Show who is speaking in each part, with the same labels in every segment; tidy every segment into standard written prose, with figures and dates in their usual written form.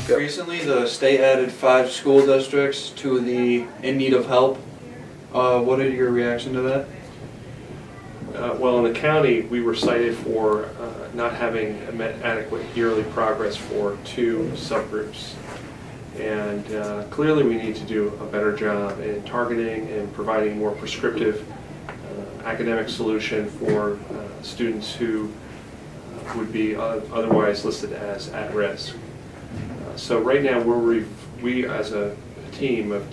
Speaker 1: Recently, the state added 5 school districts to the in need of help. What are your reaction to that?
Speaker 2: Well, in the county, we were cited for not having adequate yearly progress for 2 subgroups. And clearly we need to do a better job in targeting and providing more prescriptive academic solution for students who would be otherwise listed as at risk. So right now we as a team of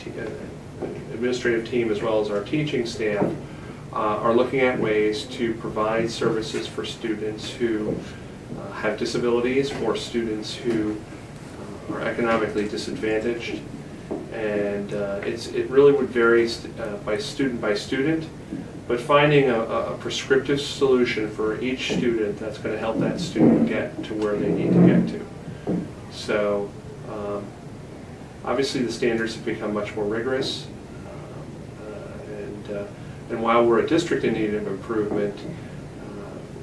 Speaker 2: administrative team as well as our teaching staff are looking at ways to provide services for students who have disabilities or students who are economically disadvantaged, and it really would vary by student, but finding a prescriptive solution for each student that's going to help that student get to where they need to get to. So obviously the standards have become much more rigorous, and while we're a district in need of improvement,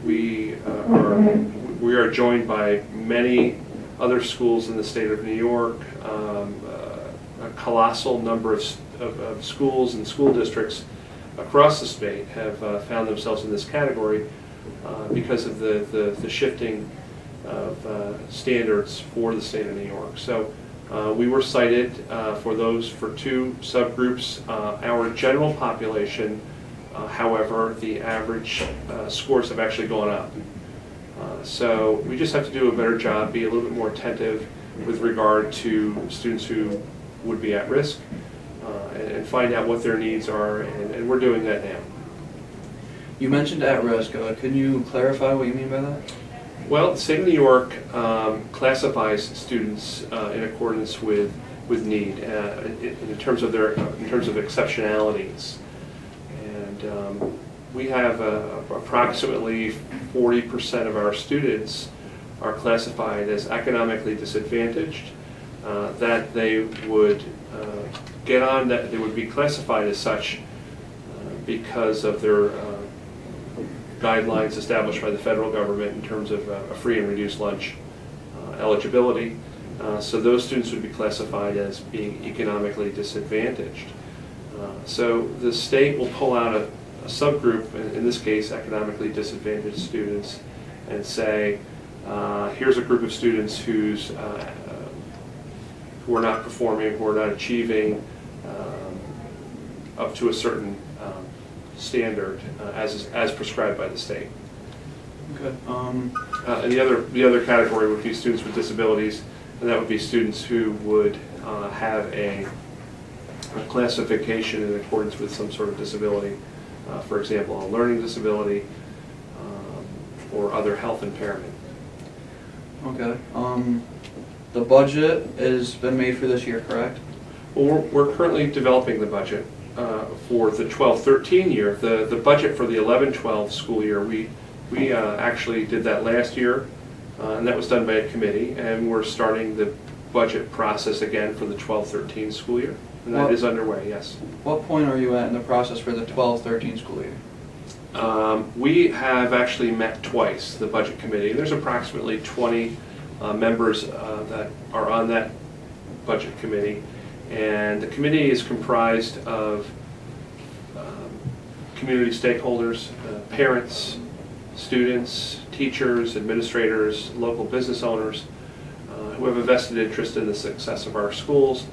Speaker 2: we are joined by many other schools in the state of New York, a colossal number of schools and school districts across the state have found themselves in this category because of the shifting of standards for the state of New York. So we were cited for 2 subgroups. Our general population, however, the average scores have actually gone up. So we just have to do a better job, be a little bit more attentive with regard to students who would be at risk, and find out what their needs are, and we're doing that now.
Speaker 1: You mentioned at risk. Can you clarify what you mean by that?
Speaker 2: Well, the state of New York classifies students in accordance with need in terms of exceptionalities, and we have approximately 40% of our students are classified as economically disadvantaged. That they would get on, that they would be classified as such because of their guidelines established by the federal government in terms of a free and reduced lunch eligibility. So those students would be classified as being economically disadvantaged. So the state will pull out a subgroup, in this case economically disadvantaged students, and say, here's a group of students who are not performing, who are not achieving up to a certain standard as prescribed by the state.
Speaker 1: Okay.
Speaker 2: And the other category would be students with disabilities, and that would be students who would have a classification in accordance with some sort of disability, for example, a learning disability or other health impairment.
Speaker 1: Okay. The budget has been made for this year, correct?
Speaker 2: Well, we're currently developing the budget for the 12-13 year. The budget for the 11-12 school year, we actually did that last year, and that was done by a committee, and we're starting the budget process again for the 12-13 school year, and that is underway, yes.
Speaker 1: What point are you at in the process for the 12-13 school year?
Speaker 2: We have actually met twice, the budget committee. There's approximately 20 members that are on that budget committee, and the committee is comprised of community stakeholders, parents, students, teachers, administrators, local business owners who have a vested interest in the success of our schools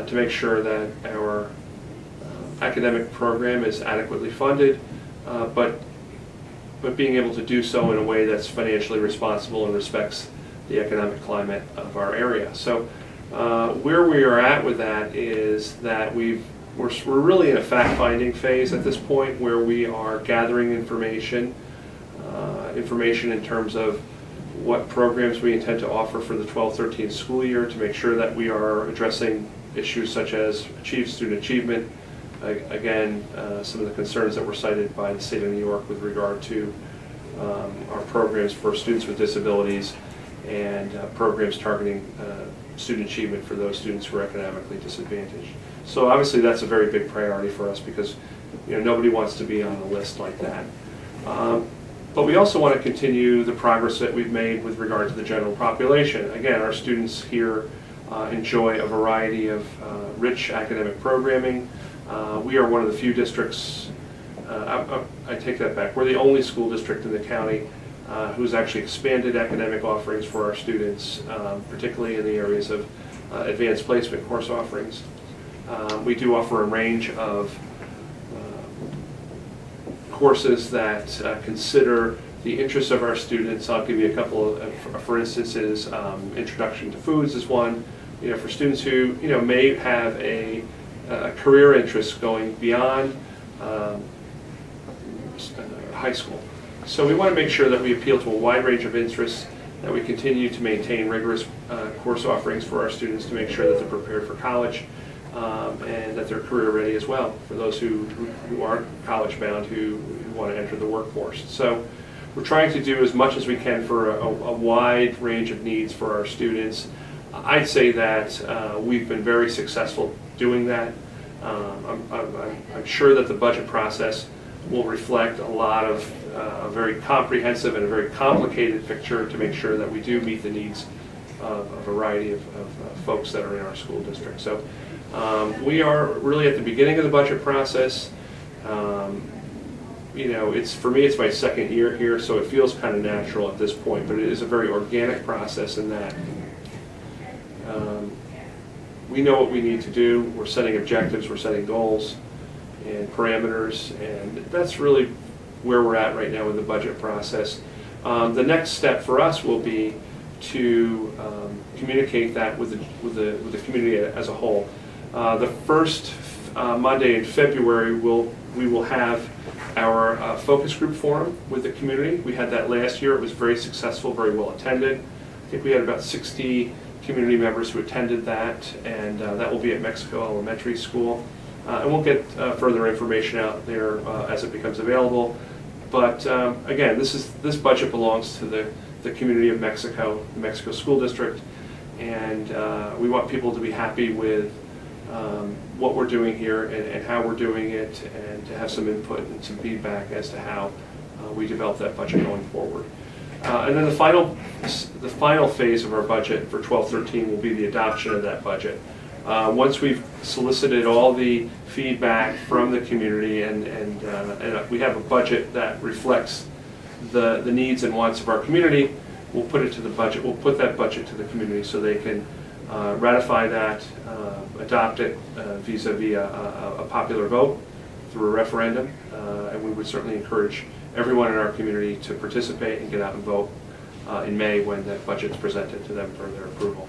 Speaker 2: to make sure that our academic program is adequately funded, but being able to do so in a way that's financially responsible and respects the economic climate of our area. So where we are at with that is that we're really in a fact-finding phase at this point, where we are gathering information in terms of what programs we intend to offer for the 12-13 school year to make sure that we are addressing issues such as student achievement, again, some of the concerns that were cited by the state of New York with regard to our programs for students with disabilities and programs targeting student achievement for those students who are economically disadvantaged. So obviously that's a very big priority for us because nobody wants to be on a list like that. But we also want to continue the progress that we've made with regard to the general population. Again, our students here enjoy a variety of rich academic programming. We are one of the few districts, I take that back, we're the only school district in the county who's actually expanded academic offerings for our students, particularly in the areas of advanced placement course offerings. We do offer a range of courses that consider the interests of our students. I'll give you a couple of, for instances, Introduction to Foods is one. For students who may have a career interest going beyond high school. So we want to make sure that we appeal to a wide range of interests, that we continue to maintain rigorous course offerings for our students to make sure that they're prepared for college and that they're career ready as well for those who aren't college bound, who want to enter the workforce. So we're trying to do as much as we can for a wide range of needs for our students. I'd say that we've been very successful doing that. I'm sure that the budget process will reflect a lot of a very comprehensive and a very complicated picture to make sure that we do meet the needs of a variety of folks that are in our school district. So we are really at the beginning of the budget process. For me, it's my second year here, so it feels kind of natural at this point, but it is a very organic process in that we know what we need to do. We're setting objectives, we're setting goals and parameters, and that's really where we're at right now with the budget process. The next step for us will be to communicate that with the community as a whole. The first Monday in February, we will have our focus group forum with the community. We had that last year. It was very successful, very well attended. I think we had about 60 community members who attended that, and that will be at Mexico Elementary School. And we'll get further information out there as it becomes available. But again, this budget belongs to the community of Mexico, the Mexico School District, and we want people to be happy with what we're doing here and how we're doing it, and to have some input and some feedback as to how we develop that budget going forward. And then the final phase of our budget for 12-13 will be the adoption of that budget. Once we've solicited all the feedback from the community and we have a budget that reflects the needs and wants of our community, we'll put it to the budget. We'll put that budget to the community so they can ratify that, adopt it vis-a-vis a popular vote through a referendum, and we would certainly encourage everyone in our community to participate and get out and vote in May when that budget's presented to them for their approval.